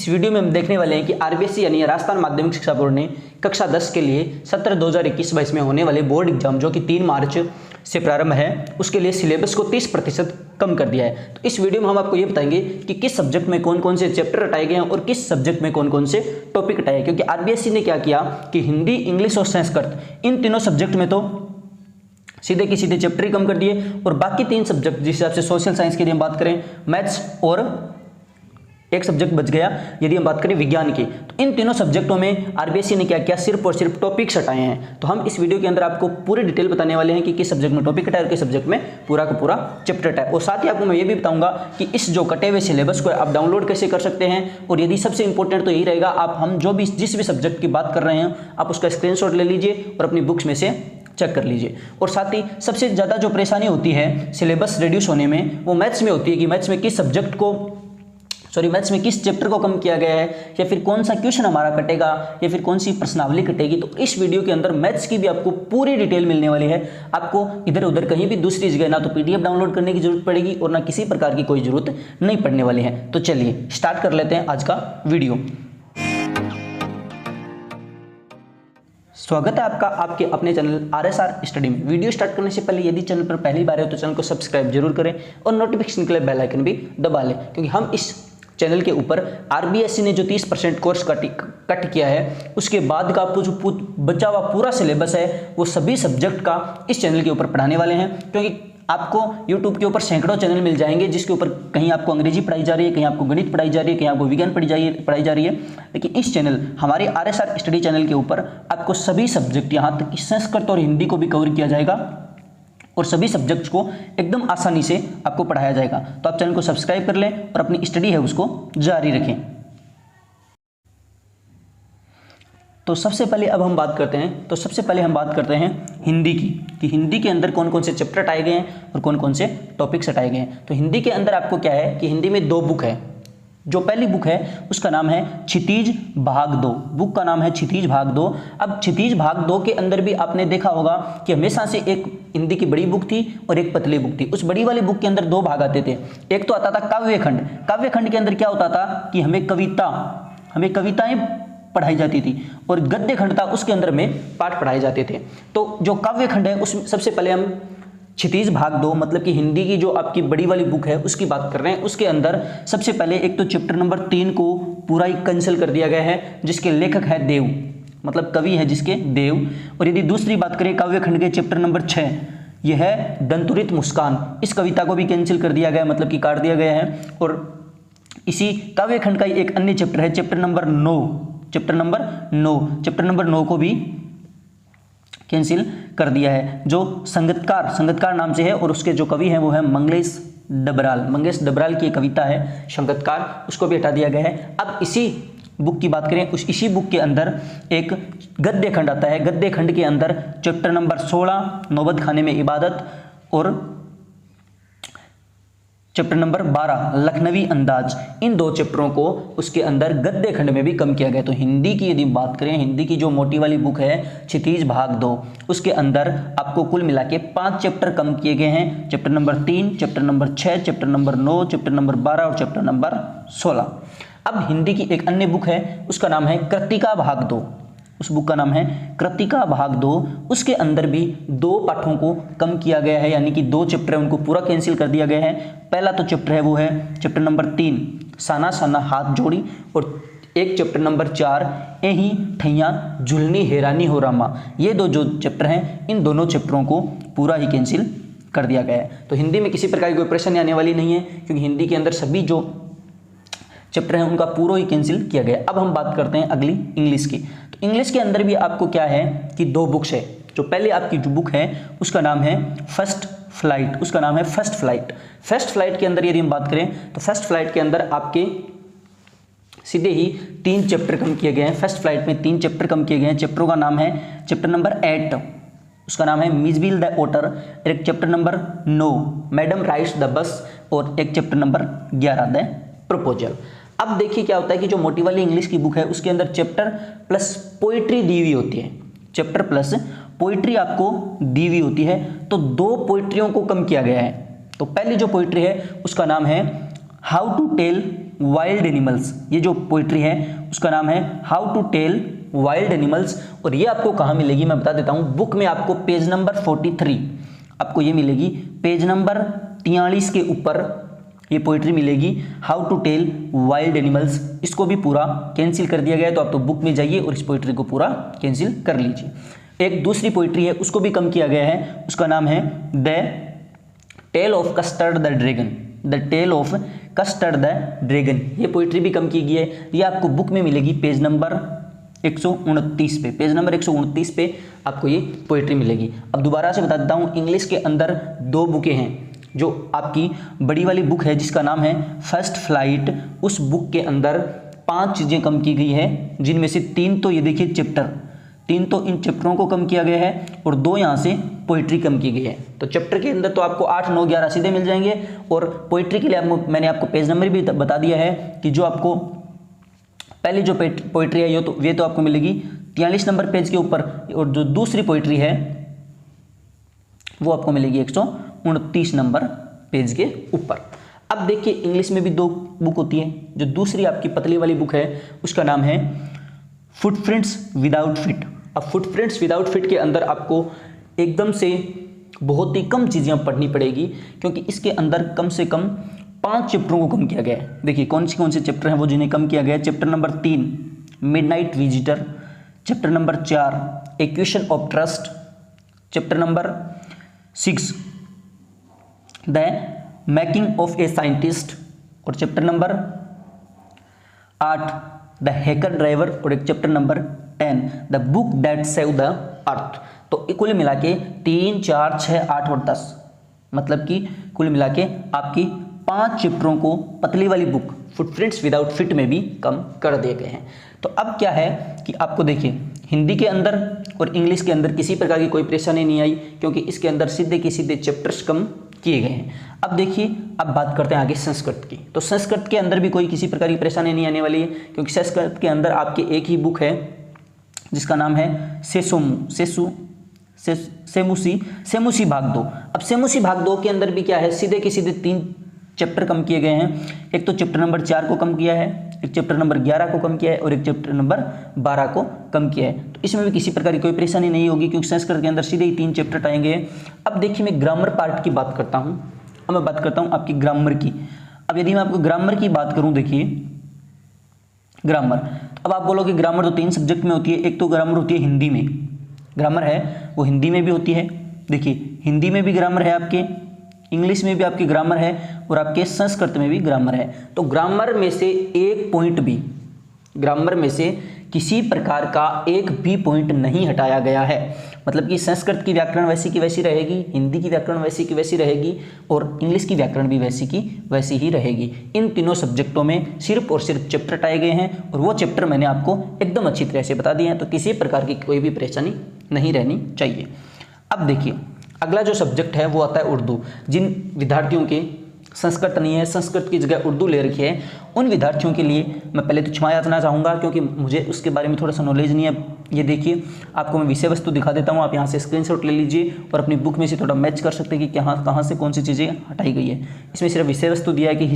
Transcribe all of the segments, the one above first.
इस वीडियो में हम देखने वाले हैं कि आरबीएसई यानी राजस्थान माध्यमिक शिक्षा बोर्ड ने कक्षा 10 के लिए सत्र 2021-22 में होने वाले बोर्ड एग्जाम जो कि 3 मार्च से प्रारंभ है, उसके लिए सिलेबस को 30% कम कर दिया है। तो इस वीडियो में हम आपको ये बताएंगे कि किस सब्जेक्ट में कौन कौन से चैप्टर हटाए गए हैं और किस सब्जेक्ट में कौन कौन से टॉपिक हटाए, क्योंकि आरबीएसई ने क्या किया कि हिंदी, इंग्लिश और संस्कृत इन तीनों सब्जेक्ट में तो सीधे के सीधे चैप्टर ही कम कर दिए, और बाकी 3 सब्जेक्ट जिस हिसाब से सोशल साइंस के लिए हम बात करें मैथ्स और एक सब्जेक्ट बच गया यदि हम बात करें विज्ञान की, तो इन तीनों सब्जेक्टों में आरबीएसई ने क्या किया, सिर्फ और सिर्फ टॉपिक्स हटाए हैं। तो हम इस वीडियो के अंदर आपको पूरी डिटेल बताने वाले हैं कि किस सब्जेक्ट में टॉपिक हटाए और किस सब्जेक्ट में पूरा का पूरा चैप्टर हटाए, और साथ ही आपको मैं ये भी बताऊंगा कि इस जो कटे हुए सिलेबस को आप डाउनलोड कैसे कर सकते हैं। और यदि सबसे इंपॉर्टेंट तो यही रहेगा, आप हम जो भी जिस भी सब्जेक्ट की बात कर रहे हैं आप उसका स्क्रीनशॉट ले लीजिए और अपनी बुक्स में से चेक कर लीजिए। और साथ ही सबसे ज़्यादा जो परेशानी होती है सिलेबस रिड्यूस होने में, वो मैथ्स में होती है कि मैथ्स में किस सब्जेक्ट को मैथ्स में किस चैप्टर को कम किया गया है, या फिर कौन सा क्वेश्चन हमारा कटेगा, या फिर कौन सी प्रश्नावली कटेगी। तो इस वीडियो के अंदर मैथ्स की भी आपको पूरी डिटेल मिलने वाली है। आपको इधर उधर कहीं भी दूसरी जगह ना तो पीडीएफ डाउनलोड करने की जरूरत पड़ेगी और ना किसी प्रकार की कोई जरूरत नहीं पड़ने वाली है। तो चलिए स्टार्ट कर लेते हैं आज का वीडियो। स्वागत है आपका आपके अपने चैनल आरएसआर स्टडी में। वीडियो स्टार्ट करने से पहले यदि चैनल पर पहली बार है तो चैनल को सब्सक्राइब जरूर करें और नोटिफिकेशन के लिए बेल आइकन भी दबा लें, क्योंकि हम इस चैनल के ऊपर आरबीएसई ने जो 30% कोर्स कट किया है उसके बाद का जो बचा हुआ पूरा सिलेबस है वो सभी सब्जेक्ट का इस चैनल के ऊपर पढ़ाने वाले हैं। क्योंकि आपको YouTube के ऊपर सैकड़ों चैनल मिल जाएंगे जिसके ऊपर कहीं आपको अंग्रेजी पढ़ाई जा रही है, कहीं आपको गणित पढ़ाई जा रही है, कहीं आपको विज्ञान पढ़ाई जा रही है। लेकिन इस चैनल हमारे आरएसआर स्टडी चैनल के ऊपर आपको सभी सब्जेक्ट यहाँ तक कि संस्कृत और हिंदी को भी कवर किया जाएगा और सभी सब्जेक्ट्स को एकदम आसानी से आपको पढ़ाया जाएगा। तो आप चैनल को सब्सक्राइब कर लें और अपनी स्टडी है उसको जारी रखें। तो सबसे पहले हम बात करते हैं हिंदी की, कि हिंदी के अंदर कौन कौन से चैप्टर हटाए गए हैं और कौन कौन से टॉपिक्स हटाए गए हैं। तो हिंदी के अंदर आपको क्या है कि हिंदी में 2 बुक है। जो पहली बुक है उसका नाम है क्षितिज भाग 2, बुक का नाम है क्षितिज भाग 2। अब क्षितिज भाग 2 के अंदर भी आपने देखा होगा कि हमेशा से एक हिंदी की बड़ी बुक थी और एक पतली बुक थी। उस बड़ी वाली बुक के अंदर 2 भाग आते थे। एक तो आता था काव्यखंड। काव्यखंड के अंदर क्या होता था कि हमें कविताएं पढ़ाई जाती थी, और गद्य खंड था उसके अंदर में पाठ पढ़ाए जाते थे। तो जो काव्यखंड है उसमें सबसे पहले हम क्षितिज भाग 2 मतलब कि हिंदी की जो आपकी बड़ी वाली बुक है उसकी बात कर रहे हैं। उसके अंदर सबसे पहले एक तो चैप्टर नंबर 3 को पूरा ही कैंसिल कर दिया गया है, जिसके लेखक है देव, मतलब कवि है जिसके देव। और यदि दूसरी बात करें काव्यखंड के चैप्टर नंबर 6, यह है दंतुरित मुस्कान, इस कविता को भी कैंसिल कर दिया गया, मतलब कि काट दिया गया है। और इसी काव्यखंड का एक अन्य चैप्टर है चैप्टर नंबर 9 को भी कैंसिल कर दिया है, जो संगतकार नाम से है, और उसके जो कवि हैं वो है मंगेश डबराल की कविता है संगतकार, उसको भी हटा दिया गया है। अब इसी बुक की बात करें, इसी बुक के अंदर एक गद्य खंड आता है। गद्य खंड के अंदर चैप्टर नंबर 16 नौबत खाने में इबादत और चैप्टर नंबर 12 लखनवी अंदाज, इन 2 चैप्टरों को उसके अंदर गद्य खंड में भी कम किया गया। तो हिंदी की यदि बात करें, हिंदी की जो मोटी वाली बुक है क्षितिज भाग 2, उसके अंदर आपको कुल मिला के 5 चैप्टर कम किए गए हैं। Chapter number 3, chapter number 6, chapter number 9, chapter number 12 और चैप्टर नंबर 16। अब हिंदी की एक अन्य बुक है, उसका नाम है कृतिका भाग 2, उस बुक का नाम है कृतिका भाग 2। उसके अंदर भी 2 पाठों को कम किया गया है, यानी कि 2 चैप्टर है उनको पूरा कैंसिल कर दिया गया है। पहला तो चैप्टर है वो है चैप्टर नंबर 3 साना साना हाथ जोड़ी, और एक चैप्टर नंबर 4 एही ठैया झुलनी हैरानी हो रामा। ये 2 जो चैप्टर हैं इन दोनों चैप्टरों को पूरा ही कैंसिल कर दिया गया है। तो हिंदी में किसी प्रकार की कोई परेशानी आने वाली नहीं है, क्योंकि हिंदी के अंदर सभी जो चैप्टर हैं उनका पूरा ही कैंसिल किया गया। अब हम बात करते हैं अगली इंग्लिश की। तो इंग्लिश के अंदर भी आपको क्या है कि 2 बुक्स है। जो पहले आपकी जो बुक है उसका नाम है फर्स्ट फ्लाइट। फर्स्ट फ्लाइट के अंदर यदि हम बात करें तो फर्स्ट फ्लाइट के अंदर आपके सीधे ही 3 चैप्टर कम किए गए हैं। फर्स्ट फ्लाइट में 3 चैप्टर कम किए गए हैं। चैप्टरों का नाम है चैप्टर नंबर 8, उसका नाम है मिजबिल द ओटर, एक chapter number 9 madam rides the bus, और एक चैप्टर नंबर 11 द प्रपोजल। अब देखिए क्या होता है कि जो मोटी वाली इंग्लिश की बुक है उसके अंदर चैप्टर प्लस पोइट्री दी हुई होती है। चैप्टर प्लस पोइट्री आपको दी हुई होती है, तो 2 पोइट्रियों को कम किया गया है। तो पहली जो पोइट्री है उसका नाम है how to tell wild animals, ये जो पोइट्री है उसका नाम है how to tell wild animals. और ये आपको कहाँ मिलेगी मैं बता देता हूँ, बुक में आपको पेज नंबर 43 आपको ये मिलेगी, पेज नंबर 43 के ऊपर ये पोइट्री मिलेगी, how to tell wild animals. इसको भी पूरा कैंसिल कर दिया गया है, तो आप तो बुक में जाइए और इस पोइट्री को पूरा कैंसिल कर लीजिए। एक दूसरी पोइट्री है उसको भी कम किया गया है, उसका नाम है the tale of custard the dragon, the tale of custard the dragon. ये पोइट्री भी कम की गई है, ये आपको बुक में मिलेगी पेज नंबर 129 पे, पेज नंबर 129 पे आपको ये पोइट्री मिलेगी। अब दोबारा से बता देता हूँ, इंग्लिश के अंदर 2 बुकें हैं, जो आपकी बड़ी वाली बुक है जिसका नाम है फर्स्ट फ्लाइट, उस बुक के अंदर 5 चीज़ें कम की गई है, जिनमें से 3 तो ये देखिए चैप्टर, 3 तो इन चैप्टरों को कम किया गया है और 2 यहाँ से पोइट्री कम की गई है। तो चैप्टर के अंदर तो आपको 8, 9, 11 सीधे मिल जाएंगे, और पोइट्री के लिए मैंने आपको पेज नंबर भी बता दिया है कि जो आपको पहली जो पोइट्री है ये तो आपको मिलेगी 43 नंबर पेज के ऊपर, और जो दूसरी पोइट्री है वो आपको मिलेगी 129 नंबर पेज के ऊपर। अब देखिए इंग्लिश में भी 2 बुक होती है, जो दूसरी आपकी पतली वाली बुक है उसका नाम है फुटप्रिंट्स विदाउट फिट। अब फुटप्रिंट्स विदाउट फिट के अंदर आपको एकदम से बहुत ही कम चीज़ें पढ़नी पड़ेगी, क्योंकि इसके अंदर कम से कम 5 चैप्टरों को कम किया गया है। देखिए कौन से चैप्टर हैं वो जिन्हें कम किया गया है। Chapter number 3 midnight visitor, chapter number 4 equation of trust, chapter number 6 the making of a scientist, और chapter number 8 the hacker driver, और एक chapter number 10 the book that save the earth. तो कुल मिला के 3, 4, 6, 8 और 10, मतलब कि कुल मिला के आपकी 5 चैप्टरों को पतली वाली बुक फुटप्रिंट्स विदाउट फिट में भी कम कर दिए गए हैं। तो अब क्या है कि आपको देखिए हिंदी के अंदर और इंग्लिश के अंदर किसी प्रकार की कोई परेशानी नहीं आई, क्योंकि इसके अंदर सीधे के सीधे चैप्टर्स कम किए गए हैं। अब देखिए, अब बात करते हैं आगे संस्कृत की। तो संस्कृत के अंदर भी कोई किसी प्रकार की परेशानी नहीं आने वाली है, क्योंकि संस्कृत के अंदर आपके एक ही बुक है जिसका नाम है सेमुसी भाग 2। अब सेमुसी भाग 2 के अंदर भी क्या है, सीधे के सीधे 3 चैप्टर कम किए गए हैं। एक तो चैप्टर नंबर 4 को कम किया है, एक चैप्टर नंबर 11 को कम किया है, और एक चैप्टर नंबर 12 को कम किया है। तो इसमें भी किसी प्रकार की कोई परेशानी नहीं होगी, क्योंकि संस्कृत के अंदर सीधे ही 3 चैप्टर आएंगे। अब देखिए मैं ग्रामर पार्ट की बात करता हूँ। अब मैं बात करता हूँ आपकी ग्रामर की। अब यदि मैं आपको ग्रामर की बात करूँ, देखिए ग्रामर, अब आप बोलोगे ग्रामर तो 3 सब्जेक्ट में होती है। एक तो ग्रामर होती है हिंदी में, ग्रामर है वो हिंदी में भी होती है। देखिए हिंदी में भी ग्रामर है आपके, इंग्लिश में भी आपकी ग्रामर है, और आपके संस्कृत में भी ग्रामर है। तो ग्रामर में से एक पॉइंट भी, ग्रामर में से किसी प्रकार का एक भी पॉइंट नहीं हटाया गया है। मतलब कि संस्कृत की व्याकरण वैसी की वैसी रहेगी, हिंदी की व्याकरण वैसी की वैसी रहेगी, और इंग्लिश की व्याकरण भी वैसी की वैसी ही रहेगी। इन तीनों सब्जेक्टों में सिर्फ और सिर्फ चैप्टर हटाए गए हैं, और वो चैप्टर मैंने आपको एकदम अच्छी तरह से बता दिए हैं। तो किसी प्रकार की कोई भी परेशानी नहीं रहनी चाहिए। अब देखिए अगला जो सब्जेक्ट है वो आता है उर्दू। जिन विद्यार्थियों के संस्कृत नहीं है, संस्कृत की जगह उर्दू ले रखी है, उन विद्यार्थियों के लिए मैं पहले तो क्षमा याचना चाहूँगा, क्योंकि मुझे उसके बारे में थोड़ा सा नॉलेज नहीं है। ये देखिए आपको मैं विषय वस्तु दिखा देता हूँ, आप यहाँ से स्क्रीनशॉट ले लीजिए और अपनी बुक में से थोड़ा मैच कर सकते हैं कि कहाँ से कौन सी चीज़ें हटाई गई है। इसमें सिर्फ विषय वस्तु दिया है कि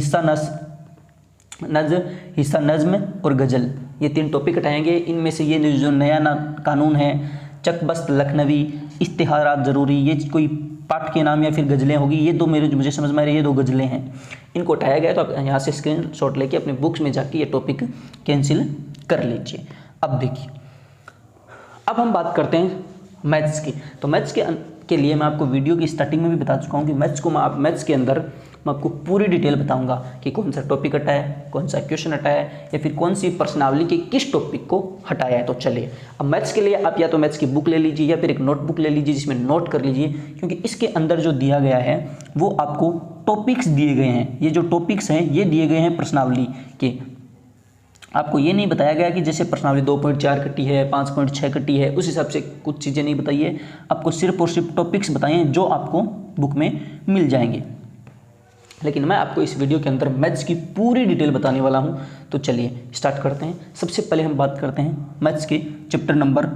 हिस्सा नज्म और गज़ल, ये 3 टॉपिक हटाएंगे। इनमें से ये जो नया कानून है, चकबस्त लखनवी, इश्तिहारात ज़रूरी, ये कोई पाठ के नाम या फिर गज़लें होगी, ये 2 मुझे समझ में आ रही है, ये 2 गज़लें हैं, इनको हटाया गया। तो आप यहाँ से स्क्रीनशॉट लेके अपने बुक्स में जाके ये टॉपिक कैंसिल कर लीजिए। अब देखिए, अब हम बात करते हैं मैथ्स की। तो मैथ्स के लिए मैं आपको वीडियो की स्टार्टिंग में भी बता चुका हूँ कि मैथ्स के अंदर मैं आपको पूरी डिटेल बताऊंगा कि कौन सा टॉपिक हटाया है, कौन सा क्वेश्चन हटाया है, या फिर कौन सी प्रश्नावली के किस टॉपिक को हटाया है। तो चलिए, अब मैथ्स के लिए आप या तो मैथ्स की बुक ले लीजिए या फिर एक नोटबुक ले लीजिए जिसमें नोट कर लीजिए, क्योंकि इसके अंदर जो दिया गया है वो आपको टॉपिक्स दिए गए हैं। ये जो टॉपिक्स हैं ये दिए गए हैं प्रश्नावली के। आपको ये नहीं बताया गया कि जैसे प्रश्नावली 2.4 कटी है, 5.6 कटी है, उस हिसाब से कुछ चीज़ें नहीं बताई है। आपको सिर्फ और सिर्फ टॉपिक्स बताए हैं जो आपको बुक में मिल जाएंगे। लेकिन मैं आपको इस वीडियो के अंदर मैथ्स की पूरी डिटेल बताने वाला हूं। तो चलिए स्टार्ट करते हैं। सबसे पहले हम बात करते हैं मैथ्स के चैप्टर नंबर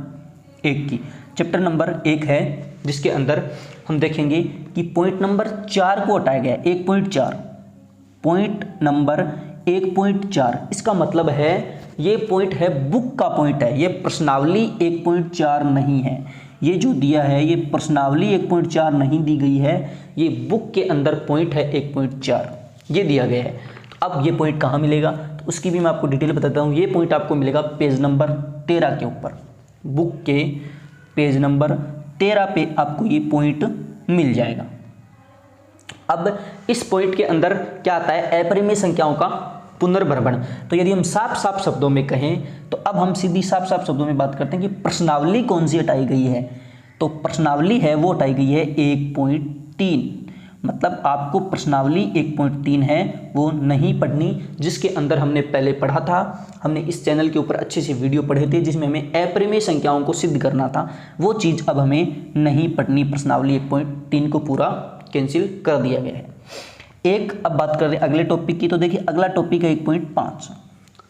1 की। चैप्टर नंबर 1 है जिसके अंदर हम देखेंगे कि पॉइंट नंबर 4 को हटाया गया है। 1.4 पॉइंट नंबर 1.4, इसका मतलब है ये पॉइंट है बुक का पॉइंट है, ये प्रश्नावली 1.4 नहीं है। ये जो दिया है ये प्रश्नावली 1.4 नहीं दी गई है, ये बुक के अंदर पॉइंट है 1.4 ये दिया गया है। तो अब ये पॉइंट कहाँ मिलेगा तो उसकी भी मैं आपको डिटेल बताता हूँ। ये पॉइंट आपको मिलेगा पेज नंबर 13 के ऊपर, बुक के पेज नंबर 13 पे आपको ये पॉइंट मिल जाएगा। अब इस पॉइंट के अंदर क्या आता है, अपरिमेय संख्याओं का पुनर्भ्रमण। तो यदि हम साफ साफ शब्दों में कहें तो अब हम सीधी साफ साफ शब्दों में बात करते हैं कि प्रश्नावली कौन सी हटाई गई है। तो प्रश्नावली है वो हटाई गई है 1.3, मतलब आपको प्रश्नावली 1.3 है वो नहीं पढ़नी, जिसके अंदर हमने पहले पढ़ा था। हमने इस चैनल के ऊपर अच्छे से वीडियो पढ़े थे जिसमें हमें अपरिमेय संख्याओं को सिद्ध करना था, वो चीज़ अब हमें नहीं पढ़नी। प्रश्नावली 1.3 को पूरा कैंसिल कर दिया गया है। अब बात कर रहे हैं अगले टॉपिक की। तो देखिए अगला टॉपिक है 1.5।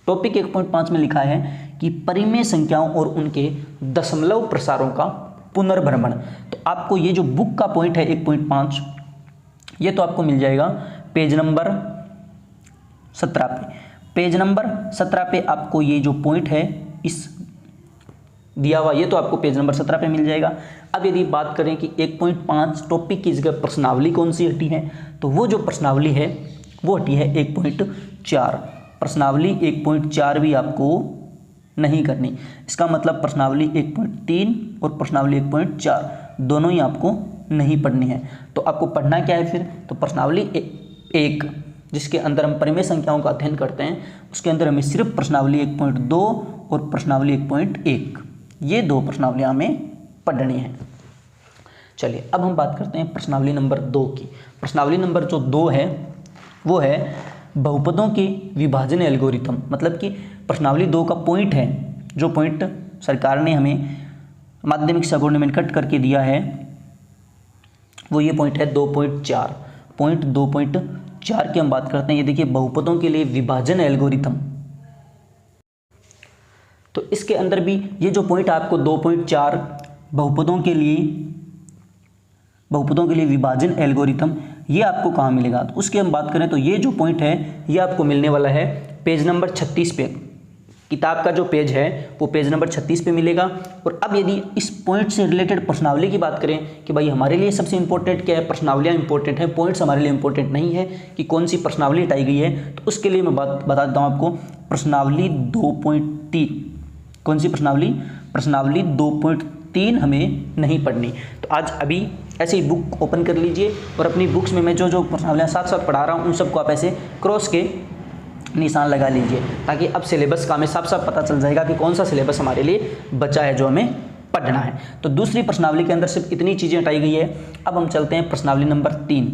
टॉपिक 1.5 में लिखा है कि परिमेय संख्याओं और उनके दशमलव प्रसारों का पुनर्भ्रमण। तो आपको ये जो बुक का पॉइंट है 1.5 ये तो आपको मिल जाएगा पेज नंबर 17 पे। पेज नंबर 17 पे आपको ये जो पॉइंट है इस दिया हुआ ये तो आपको पेज नंबर 17 पे मिल जाएगा। अब यदि बात करें कि 1.5 टॉपिक की जगह प्रश्नावली कौन सी हटी है, तो वो जो प्रश्नावली है वो हटी है 1.4। प्रश्नावली 1.4 भी आपको नहीं करनी। इसका मतलब प्रश्नावली 1.3 और प्रश्नावली 1.4 दोनों ही आपको नहीं पढ़नी है। तो आपको पढ़ना क्या है फिर, तो प्रश्नावली 1 जिसके अंदर हम परिमेय संख्याओं का अध्ययन करते हैं उसके अंदर हमें सिर्फ प्रश्नावली 1.2 और प्रश्नावली 1.1 ये दो प्रश्नावलियाँ हमें पढ़नी है। चलिए अब हम बात करते हैं प्रश्नावली नंबर 2 की। प्रश्नावली नंबर जो 2 है वो है बहुपदों के विभाजन एल्गोरिथम। मतलब कि प्रश्नावली 2 का पॉइंट है, जो पॉइंट सरकार ने हमें माध्यमिक सगुण में कट करके दिया है वो ये पॉइंट है 2.4। पॉइंट 2.4 की हम बात करते हैं। ये देखिए बहुपदों के लिए विभाजन एल्गोरिथम। तो इसके अंदर भी ये जो पॉइंट आपको 2.4 बहुपदों के लिए विभाजन एल्गोरिथम ये आपको कहाँ मिलेगा, तो उसकी हम बात करें तो ये जो पॉइंट है ये आपको मिलने वाला है पेज नंबर 36 पे। किताब का जो पेज है वो पेज नंबर 36 पे मिलेगा। और अब यदि इस पॉइंट से रिलेटेड प्रश्नावली की बात करें कि भाई हमारे लिए सबसे इंपॉर्टेंट क्या है, प्रश्नावलियाँ इंपॉर्टेंट है, पॉइंट्स हमारे लिए इंपॉर्टेंट नहीं है कि कौन सी प्रश्नावली हटाई गई है, तो उसके लिए मैं बात बता देता हूँ आपको। प्रश्नावली 2.3 कौन सी प्रश्नावली, प्रश्नावली 2.3 हमें नहीं पढ़नी। तो आज अभी ऐसे ही बुक ओपन कर लीजिए और अपनी बुक्स में मैं जो जो प्रश्नावलियाँ साथ साथ पढ़ा रहा हूँ उन सबको आप ऐसे क्रॉस के निशान लगा लीजिए, ताकि अब सिलेबस का हमें साफ साफ पता चल जाएगा कि कौन सा सिलेबस हमारे लिए बचा है जो हमें पढ़ना है। तो दूसरी प्रश्नावली के अंदर सिर्फ इतनी चीज़ें हटाई गई है। अब हम चलते हैं प्रश्नावली नंबर 3।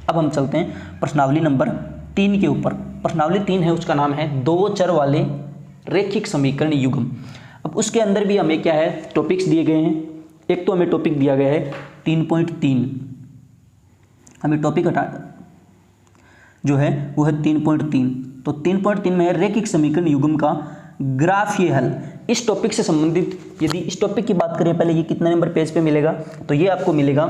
अब हम चलते हैं प्रश्नावली नंबर 3 के ऊपर। प्रश्नावली 3 है उसका नाम है 2 चर वाले रैखिक समीकरण युग्म। अब उसके अंदर भी हमें क्या है टॉपिक्स दिए गए हैं। एक तो हमें टॉपिक दिया गया है 3.3, हमें टॉपिक हटा जो है वो है 3.3। तो 3.3 में है रैखिक समीकरण युग्म का ग्राफीय हल। इस टॉपिक से संबंधित यदि इस टॉपिक की बात करें पहले ये कितने नंबर पेज पे मिलेगा, तो ये आपको मिलेगा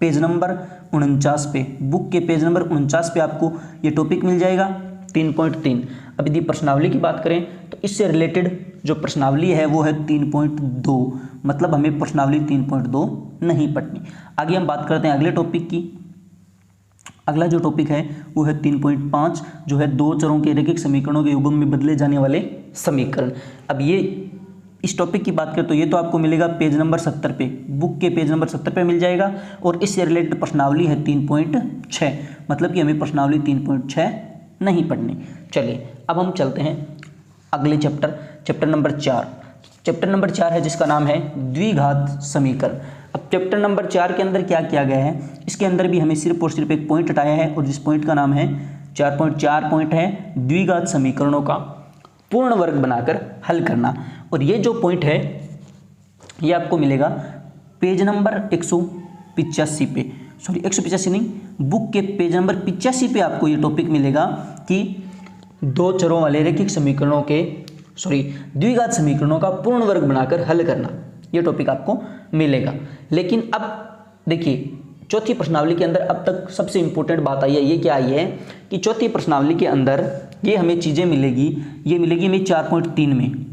पेज नंबर 49 पे। बुक के पेज नंबर 49 पे आपको ये टॉपिक मिल जाएगा 3.3। अब यदि प्रश्नावली की बात करें तो इससे रिलेटेड जो प्रश्नावली है वो है 3.2, मतलब हमें प्रश्नावली 3.2 नहीं पढ़नी। आगे हम बात करते हैं अगले टॉपिक की। अगला जो टॉपिक है वो है 3.5 जो है 2 चरों के रैखिक समीकरणों के युग्म में बदले जाने वाले समीकरण। अब ये इस टॉपिक की बात करें तो ये तो आपको मिलेगा पेज नंबर 70 पे, बुक के पेज नंबर 70 पे मिल जाएगा। और इससे रिलेटेड प्रश्नावली है 3.6, मतलब कि हमें प्रश्नावली 3.6 नहीं पढ़नी। चलिए अब हम चलते हैं अगले चैप्टर नंबर 4। चैप्टर नंबर 4 है जिसका नाम है द्विघात समीकरण। अब चैप्टर नंबर 4 के अंदर क्या किया गया है, इसके अंदर भी हमें सिर्फ और सिर्फ एक पॉइंट हटाया है और जिस पॉइंट का नाम है 4.4 पॉइंट है द्विघात समीकरणों का पूर्ण वर्ग बनाकर हल करना। और ये जो पॉइंट है ये आपको मिलेगा पेज नंबर 185 पे, सॉरी 185 नहीं, बुक के पेज नंबर 85 पे आपको ये टॉपिक मिलेगा कि 2 चरों वाले रैखिक समीकरणों के द्विघात समीकरणों का पूर्ण वर्ग बनाकर हल करना, ये टॉपिक आपको मिलेगा। लेकिन अब देखिए चौथी प्रश्नावली के अंदर अब तक सबसे इंपॉर्टेंट बात आई है, ये क्या आई है कि चौथी प्रश्नावली के अंदर ये हमें चीज़ें मिलेगी, ये मिलेगी हमें 4.3 में।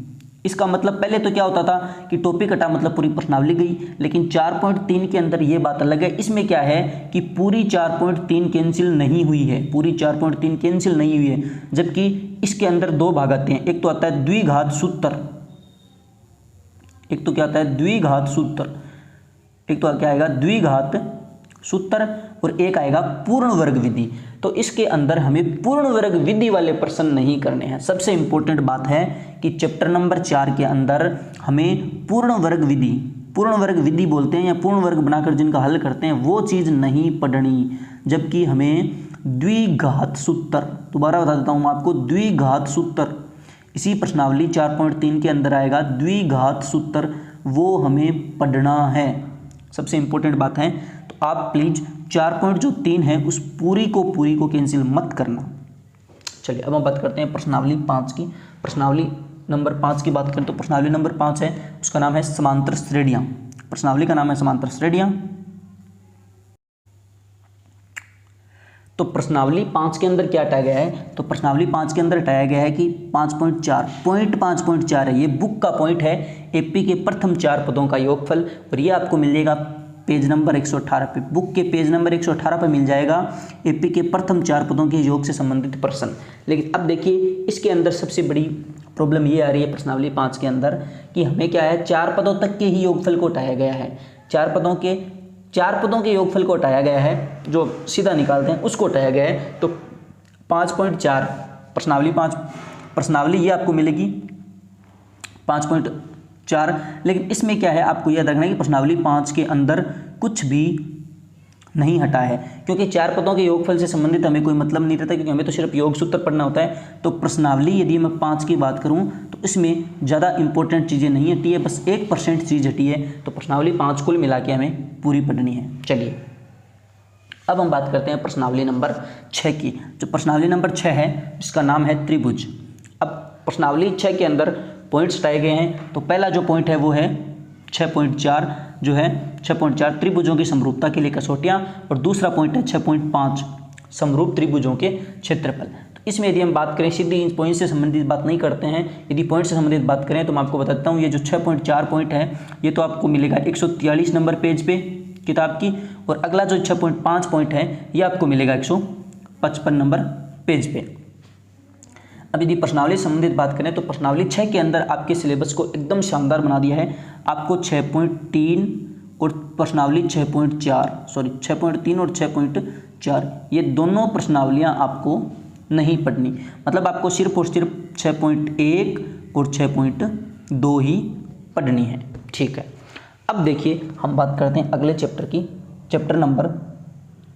इसका मतलब पहले तो क्या होता था कि टॉपिक हटा मतलब पूरी प्रश्नावली गई, लेकिन 4.3 के अंदर ये बात अलग है। इसमें क्या है कि पूरी 4.3 कैंसिल नहीं हुई है, पूरी 4.3 कैंसिल नहीं हुई है, जबकि इसके अंदर दो भाग आते हैं। एक तो आता है द्विघात सूत्र, एक तो क्या आता है द्विघात सूत्र, एक तो क्या आएगा द्विघात सूत्र, और एक आएगा पूर्ण वर्ग विधि। तो इसके अंदर हमें पूर्ण वर्ग विधि वाले प्रश्न नहीं करने हैं। सबसे इंपॉर्टेंट बात है कि चैप्टर नंबर 4 के अंदर हमें पूर्ण वर्ग विधि बोलते हैं या पूर्ण वर्ग बनाकर जिनका हल करते हैं वो चीज़ नहीं पढ़नी, जबकि हमें द्विघात सूत्र, दोबारा बता देता हूँ मैं आपको, द्विघात सूत्र इसी प्रश्नावली 4.3 के अंदर आएगा, द्विघात सूत्र वो हमें पढ़ना है। सबसे इंपॉर्टेंट बात है, तो आप प्लीज 4.3 है उस पूरी को कैंसिल मत करना। चलिए अब हम बात करते हैं प्रश्नावली 5 की। प्रश्नावली नंबर 5 की बात करें तो प्रश्नावली नंबर 5 है, उसका नाम है समांतर श्रेणियां। प्रश्नावली का नाम है समांतर श्रेणियां। तो प्रश्नावली 5 के अंदर क्या हटाया गया है, तो प्रश्नावली 5 के अंदर हटाया गया है कि 5.4 पॉइंट 5.4 है, ये बुक का पॉइंट है, एपी के प्रथम 4 पदों का योगफल, और ये आपको मिल जाएगा पेज नंबर 118 पे, बुक के पेज नंबर 118 पे मिल जाएगा एपी के प्रथम 4 पदों के योग से संबंधित प्रश्न। लेकिन अब देखिए इसके अंदर सबसे बड़ी प्रॉब्लम ये आ रही है प्रश्नावली 5 के अंदर कि हमें क्या है 4 पदों तक के ही योगफल को हटाया गया है, 4 पदों के योगफल को हटाया गया है, जो सीधा निकालते हैं उसको हटाया गया है। तो 5.4 प्रश्नावली ये आपको मिलेगी 5.4, लेकिन इसमें क्या है आपको याद रखना है कि प्रश्नावली 5 के अंदर कुछ भी नहीं हटा है, क्योंकि 4 पदों के योगफल से संबंधित हमें कोई मतलब नहीं रहता, क्योंकि हमें तो सिर्फ योग सूत्र पढ़ना होता है। तो प्रश्नावली यदि मैं 5 की बात करूं तो इसमें ज़्यादा इंपॉर्टेंट चीज़ें नहीं हटी है, बस 1% चीज़ हटी है। तो प्रश्नावली 5 कुल मिला के हमें पूरी पढ़नी है। चलिए अब हम बात करते हैं प्रश्नावली नंबर 6 की। जो प्रश्नावली नंबर 6 है जिसका नाम है त्रिभुज। अब प्रश्नावली 6 के अंदर पॉइंट्स हटाए गए हैं। तो पहला जो पॉइंट है वो है 6.4, जो है 6.4 त्रिभुजों की समरूपता के लिए कसौटियां, और दूसरा पॉइंट है 6.5 समरूप त्रिभुजों के क्षेत्रफल। तो इसमें यदि हम बात करें, सीधी इन पॉइंट से संबंधित बात नहीं करते हैं, यदि पॉइंट से संबंधित बात करें तो मैं आपको बताता हूँ, ये जो 6.4 पॉइंट है ये तो आपको मिलेगा 143 नंबर पेज पे किताब की, और अगला जो 6.5 पॉइंट है ये आपको मिलेगा 155 नंबर पेज पे। अब यदि प्रश्नावली संबंधित बात करें तो प्रश्नावली 6 के अंदर आपके सिलेबस को एकदम शानदार बना दिया है। आपको 6.3 और प्रश्नावली 6.3 और 6.4 ये दोनों प्रश्नावलियां आपको नहीं पढ़नी, मतलब आपको सिर्फ और सिर्फ 6.1 और 6.2 ही पढ़नी है। ठीक है, अब देखिए हम बात करते हैं अगले चैप्टर की, चैप्टर नंबर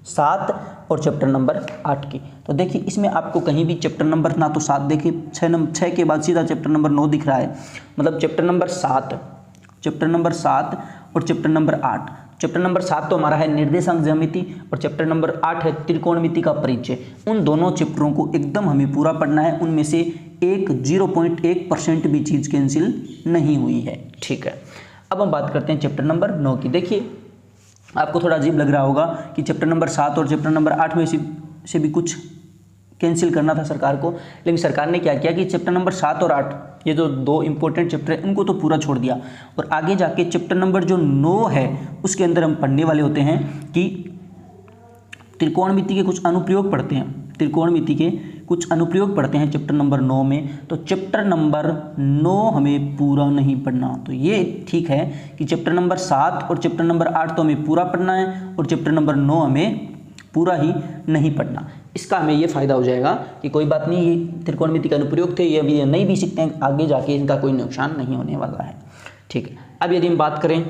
7 और चैप्टर नंबर 8 की। तो देखिए इसमें आपको कहीं भी चैप्टर नंबर ना तो 7 देखिए, 6 के बाद सीधा चैप्टर नंबर 9 दिख रहा है, मतलब चैप्टर नंबर 7 और चैप्टर नंबर 8। चैप्टर नंबर 7 तो हमारा है निर्देशांक ज्यामिति, और चैप्टर नंबर 8 है त्रिकोणमिति का परिचय। उन दोनों चैप्टरों को एकदम हमें पूरा पढ़ना है, उनमें से 0.1% भी चीज़ कैंसिल नहीं हुई है। ठीक है, अब हम बात करते हैं चैप्टर नंबर 9 की। देखिए आपको थोड़ा अजीब लग रहा होगा कि चैप्टर नंबर 7 और चैप्टर नंबर 8 में से भी कुछ कैंसिल करना था सरकार को, लेकिन सरकार ने क्या किया कि चैप्टर नंबर 7 और 8 ये जो दो इंपॉर्टेंट चैप्टर है उनको तो पूरा छोड़ दिया, और आगे जाके चैप्टर नंबर जो 9 है उसके अंदर हम पढ़ने वाले होते हैं कि त्रिकोणमिति के कुछ अनुप्रयोग पढ़ते हैं, चैप्टर नंबर 9 में। तो चैप्टर नंबर 9 हमें पूरा नहीं पढ़ना, तो ये ठीक है कि चैप्टर नंबर 7 और चैप्टर नंबर 8 तो हमें पूरा पढ़ना है, और चैप्टर नंबर 9 हमें पूरा ही नहीं पढ़ना। इसका हमें ये फ़ायदा हो जाएगा कि कोई बात नहीं, ये त्रिकोणमिति का अनुप्रयोग थे, ये अभी नहीं भी सीखते हैं, आगे जाके इनका कोई नुकसान नहीं होने वाला है। ठीक है, अब यदि हम बात करें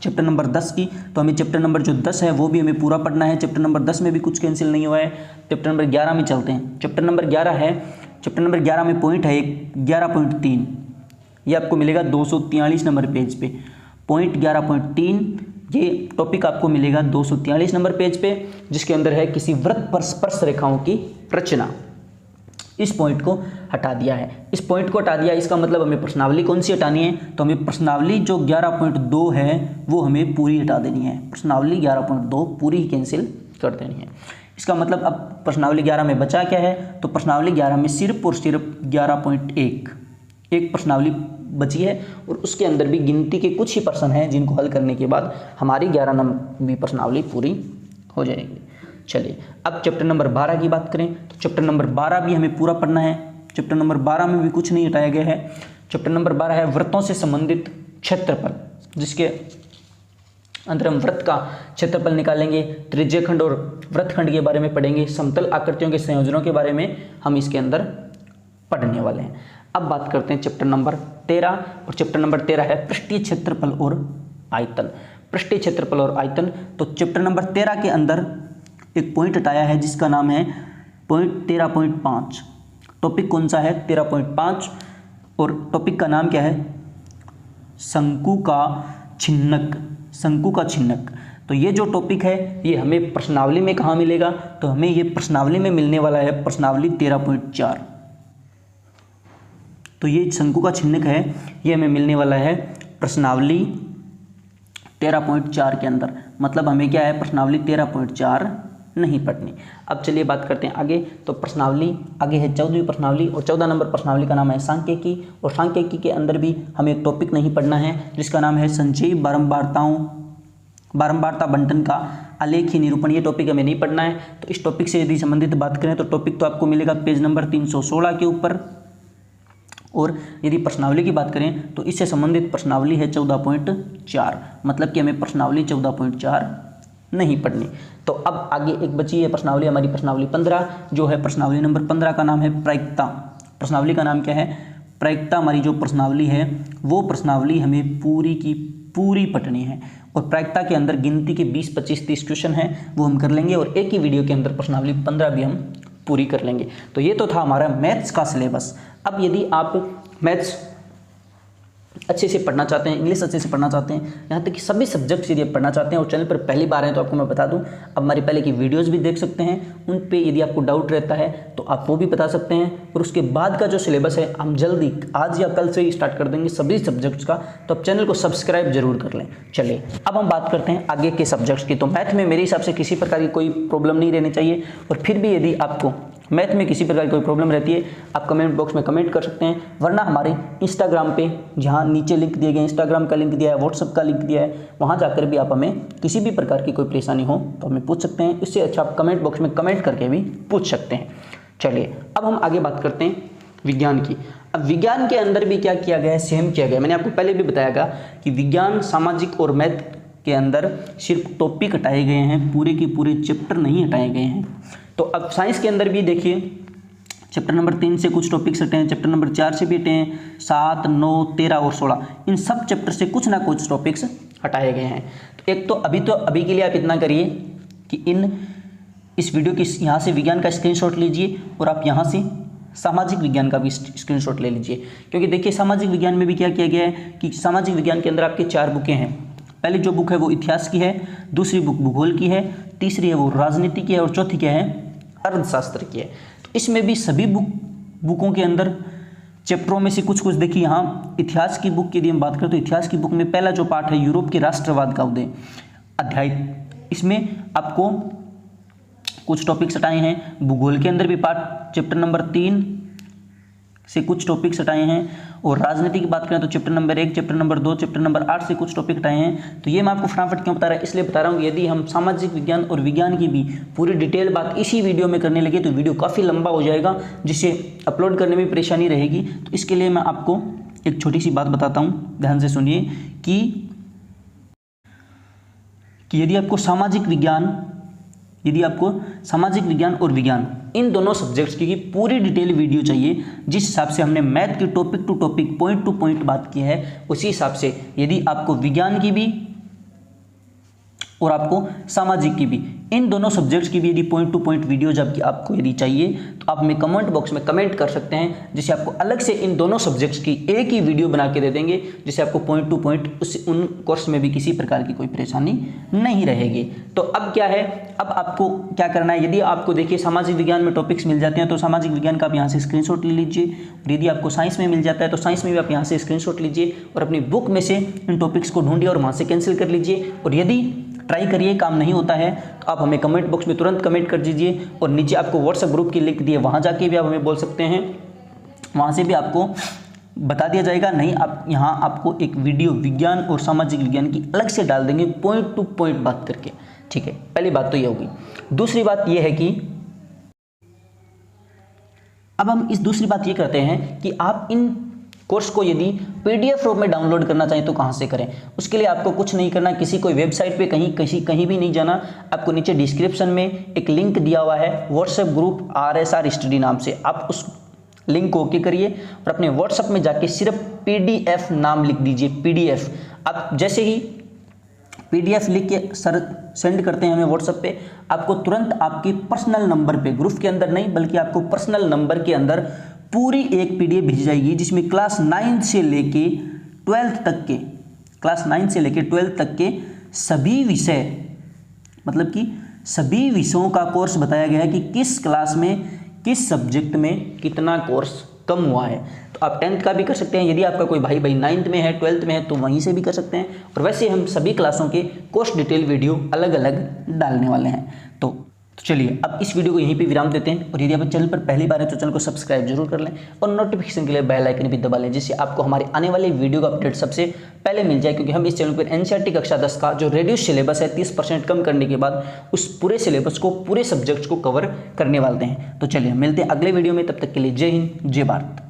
चैप्टर नंबर 10 की, तो हमें चैप्टर नंबर जो 10 है वो भी हमें पूरा पढ़ना है। चैप्टर नंबर 10 में भी कुछ कैंसिल नहीं हुआ है। चैप्टर नंबर 11 में चलते हैं। चैप्टर नंबर 11 में पॉइंट है 11.3, ये आपको मिलेगा 243 नंबर पेज पे। पॉइंट 11.3 ये टॉपिक आपको मिलेगा 243 नंबर पेज पे, जिसके अंदर है किसी वृत्त पर स्पर्श रेखाओं की रचना। इस पॉइंट को हटा दिया है, इस पॉइंट को हटा दिया। इसका मतलब हमें प्रश्नावली कौन सी हटानी है, तो हमें प्रश्नावली जो 11.2 है वो हमें पूरी हटा देनी है। प्रश्नावली 11.2 पूरी ही कैंसिल कर देनी है। इसका मतलब अब प्रश्नावली 11 में बचा क्या है, तो प्रश्नावली 11 में सिर्फ और सिर्फ 11.1 एक प्रश्नावली बची है और उसके अंदर भी गिनती के कुछ ही प्रश्न हैं जिनको हल करने के बाद हमारी 11 नंबर प्रश्नावली पूरी हो जाएगी। चलिए अब चैप्टर नंबर 12 की बात करें तो चैप्टर नंबर 12 भी हमें पूरा पढ़ना है। चैप्टर नंबर 12 में भी कुछ नहीं हटाया गया है। चैप्टर नंबर 12 है वृत्तों से संबंधित क्षेत्रफल, जिसके अंदर हम वृत्त का क्षेत्रफल निकालेंगे, त्रिज्यखंड और वृत्तखंड के बारे में पढ़ेंगे, समतल आकृतियों के संयोजनों के बारे में हम इसके अंदर पढ़ने वाले हैं। अब बात करते हैं चैप्टर नंबर 13 और चैप्टर नंबर 13 है पृष्ठीय क्षेत्रफल और आयतन। पृष्ठीय क्षेत्रफल और आयतन, तो चैप्टर नंबर 13 के अंदर एक पॉइंट हटाया है जिसका नाम है पॉइंट 13.5। टॉपिक कौन सा है, 13.5, और टॉपिक का नाम क्या है, शंकु का छिन्नक। शंकु का छिन्नक, तो ये जो टॉपिक है ये हमें प्रश्नावली में कहाँ मिलेगा, तो हमें ये प्रश्नावली में मिलने वाला है प्रश्नावली 13.4। तो ये शंकु का छिन्नक है, ये हमें मिलने वाला है प्रश्नावली 13.4 के अंदर। मतलब हमें क्या है, प्रश्नावली 13.4 नहीं पढ़नी। अब चलिए बात करते हैं आगे। तो प्रश्नावली आगे है 14वीं प्रश्नावली और 14 नंबर प्रश्नावली का नाम है सांख्यिकी। और सांख्यिकी के अंदर भी हमें एक टॉपिक नहीं पढ़ना है जिसका नाम है संचयी बारंबारता बंटन का आलेखी निरूपण। ये टॉपिक हमें नहीं पढ़ना है। तो इस टॉपिक से यदि संबंधित बात करें तो टॉपिक तो आपको मिलेगा पेज नंबर 316 के ऊपर। और यदि प्रश्नावली की बात करें तो इससे संबंधित प्रश्नावली है 14.4। मतलब कि हमें प्रश्नावली 14.4 नहीं पढ़नी। तो अब आगे एक बची है प्रश्नावली, हमारी प्रश्नावली 15, जो है प्रश्नावली नंबर 15 का नाम है प्रायिकता। प्रश्नावली का नाम क्या है, प्रायिकता। हमारी जो प्रश्नावली है वो प्रश्नावली हमें पूरी की पूरी पढ़नी है। और प्रायिकता के अंदर गिनती के 20, 25, 30 क्वेश्चन हैं वो हम कर लेंगे और एक ही वीडियो के अंदर प्रश्नावली 15 भी हम पूरी कर लेंगे। तो ये तो था हमारा मैथ्स का सिलेबस। अब यदि आप मैथ्स अच्छे से पढ़ना चाहते हैं, इंग्लिश अच्छे से पढ़ना चाहते हैं, यहाँ तक कि सभी सब्जेक्ट्स यदि आप पढ़ना चाहते हैं और चैनल पर पहली बार हैं तो आपको मैं बता दूं, अब हमारी पहले की वीडियोस भी देख सकते हैं। उन पे यदि आपको डाउट रहता है तो आप वो भी बता सकते हैं। और उसके बाद का जो सिलेबस है हम जल्दी आज या कल से ही स्टार्ट कर देंगे सभी सब्जेक्ट्स का। तो आप चैनल को सब्सक्राइब जरूर कर लें। चलिए अब हम बात करते हैं आगे के सब्जेक्ट्स की। तो मैथ में मेरे हिसाब से किसी प्रकार की कोई प्रॉब्लम नहीं रहनी चाहिए। और फिर भी यदि आपको मैथ में किसी प्रकार की कोई प्रॉब्लम रहती है आप कमेंट बॉक्स में कमेंट कर सकते हैं। वरना हमारे इंस्टाग्राम पे जहाँ नीचे लिंक दिए गए, इंस्टाग्राम का लिंक दिया है, व्हाट्सअप का लिंक दिया है, वहाँ जाकर भी आप हमें किसी भी प्रकार की कोई परेशानी हो तो हमें पूछ सकते हैं। इससे अच्छा आप कमेंट बॉक्स में कमेंट करके भी पूछ सकते हैं। चलिए अब हम आगे बात करते हैं विज्ञान की। अब विज्ञान के अंदर भी क्या किया गया है, सेम किया गया। मैंने आपको पहले भी बताया कि विज्ञान, सामाजिक और मैथ के अंदर सिर्फ टॉपिक हटाए गए हैं, पूरे के पूरे चैप्टर नहीं हटाए गए हैं। तो अब साइंस के अंदर भी देखिए चैप्टर नंबर 3 से कुछ टॉपिक्स हटे हैं, चैप्टर नंबर 4 से भी हटे हैं, 7, 9, 13 और 16 इन सब चैप्टर से कुछ ना कुछ टॉपिक्स हटाए गए हैं। तो अभी के लिए आप इतना करिए कि इस वीडियो की यहाँ से विज्ञान का स्क्रीनशॉट लीजिए और आप यहाँ से सामाजिक विज्ञान का भी स्क्रीनशॉट ले लीजिए। क्योंकि देखिए सामाजिक विज्ञान में भी क्या किया गया है कि सामाजिक विज्ञान के अंदर आपके 4 बुकें हैं। पहली जो बुक है वो इतिहास की है, दूसरी बुक भूगोल की है, तीसरी है वो राजनीति की है और चौथी क्या है, अर्थशास्त्र की है। तो इसमें भी सभी बुकों के अंदर चैप्टरों में से कुछ देखिए। यहाँ इतिहास की बुक की यदि हम बात करें तो इतिहास की बुक में पहला जो पार्ट है यूरोप के राष्ट्रवाद का उदय अध्याय, इसमें आपको कुछ टॉपिक्स हटाए हैं। भूगोल के अंदर भी पार्ट चैप्टर नंबर 3 से कुछ टॉपिक्स हटाए हैं। और राजनीति की बात करें तो chapter number 1, chapter number 2, chapter number 8 से कुछ टॉपिक हटाए हैं। तो ये मैं आपको फटाफट क्यों बता रहा हूँ, इसलिए बता रहा हूँ कि यदि हम सामाजिक विज्ञान और विज्ञान की भी पूरी डिटेल बात इसी वीडियो में करने लगे तो वीडियो काफ़ी लंबा हो जाएगा, जिससे अपलोड करने में परेशानी रहेगी। तो इसके लिए मैं आपको एक छोटी सी बात बताता हूँ, ध्यान से सुनिए कि यदि आपको सामाजिक विज्ञान और विज्ञान इन दोनों सब्जेक्ट्स की पूरी डिटेल वीडियो चाहिए, जिस हिसाब से हमने मैथ की topic to topic, point to point बात की है, उसी हिसाब से यदि आपको विज्ञान की भी और आपको सामाजिक की भी, इन दोनों सब्जेक्ट्स की भी यदि पॉइंट टू पॉइंट वीडियो जब आपको यदि चाहिए तो आप हमें कमेंट बॉक्स में कमेंट कर सकते हैं, जिससे आपको अलग से इन दोनों सब्जेक्ट्स की एक ही वीडियो बना के दे देंगे, जिससे आपको पॉइंट टू पॉइंट उन कोर्स में भी किसी प्रकार की कोई परेशानी नहीं रहेगी। तो अब क्या है, अब आपको क्या करना है, यदि आपको देखिए सामाजिक विज्ञान में टॉपिक्स मिल जाते हैं तो सामाजिक विज्ञान का आप यहाँ से स्क्रीनशॉट ले लीजिए, और यदि आपको साइंस में मिल जाता है तो साइंस में भी आप यहाँ से स्क्रीनशॉट लीजिए और अपनी बुक में से इन टॉपिक्स को ढूंढिए और वहाँ से कैंसिल कर लीजिए। और यदि ट्राई करिए काम नहीं होता है तो आप हमें कमेंट बॉक्स में तुरंत कमेंट कर दीजिए, और नीचे आपको व्हाट्सएप ग्रुप की लिंक दी है, वहाँ जाके भी आप हमें बोल सकते हैं, वहाँ से भी आपको बता दिया जाएगा। नहीं, आप यहाँ आपको एक वीडियो विज्ञान और सामाजिक विज्ञान की अलग से डाल देंगे पॉइंट टू पॉइंट बात करके, ठीक है। पहली बात तो ये होगी। दूसरी बात ये है कि अब हम इस दूसरी बात ये करते हैं कि आप इन कोर्स को यदि पीडीएफ रूप में डाउनलोड करना चाहें तो कहाँ से करें। उसके लिए आपको कुछ नहीं करना, किसी कोई वेबसाइट पे कहीं भी नहीं जाना। आपको नीचे डिस्क्रिप्शन में एक लिंक दिया हुआ है व्हाट्सएप ग्रुप RSR स्टडी नाम से, आप उस लिंक को ओके करिए और अपने व्हाट्सएप में जाके सिर्फ PDF नाम लिख दीजिए। PDF आप जैसे ही PDF लिख के सेंड करते हैं हमें व्हाट्सएप पे, आपको तुरंत आपके पर्सनल नंबर पे, ग्रुप के अंदर नहीं बल्कि आपको पर्सनल नंबर के अंदर पूरी एक PDF भेजी जाएगी, जिसमें क्लास 9 से लेके 12 तक के सभी विषय, मतलब कि सभी विषयों का कोर्स बताया गया है कि किस क्लास में किस सब्जेक्ट में कितना कोर्स कम हुआ है। तो आप 10th का भी कर सकते हैं, यदि आपका कोई भाई 9th में है 12th में है तो वहीं से भी कर सकते हैं। और वैसे हम सभी क्लासों के कोर्स डिटेल वीडियो अलग अलग डालने वाले हैं। तो चलिए अब इस वीडियो को यहीं पे विराम देते हैं, और यदि आप चैनल पर पहली बार है तो चैनल को सब्सक्राइब जरूर कर लें और नोटिफिकेशन के लिए बेल आइकन भी दबा लें, जिससे आपको हमारे आने वाले वीडियो का अपडेट सबसे पहले मिल जाए। क्योंकि हम इस चैनल पर NCERT कक्षा 10 का जो रेड्यूस सिलेबस है 30% कम करने के बाद उस पूरे सिलेबस को, पूरे सब्जेक्ट्स को कवर करने वाले हैं। तो चलिए मिलते हैं अगले वीडियो में, तब तक के लिए जय हिंद जय भारत।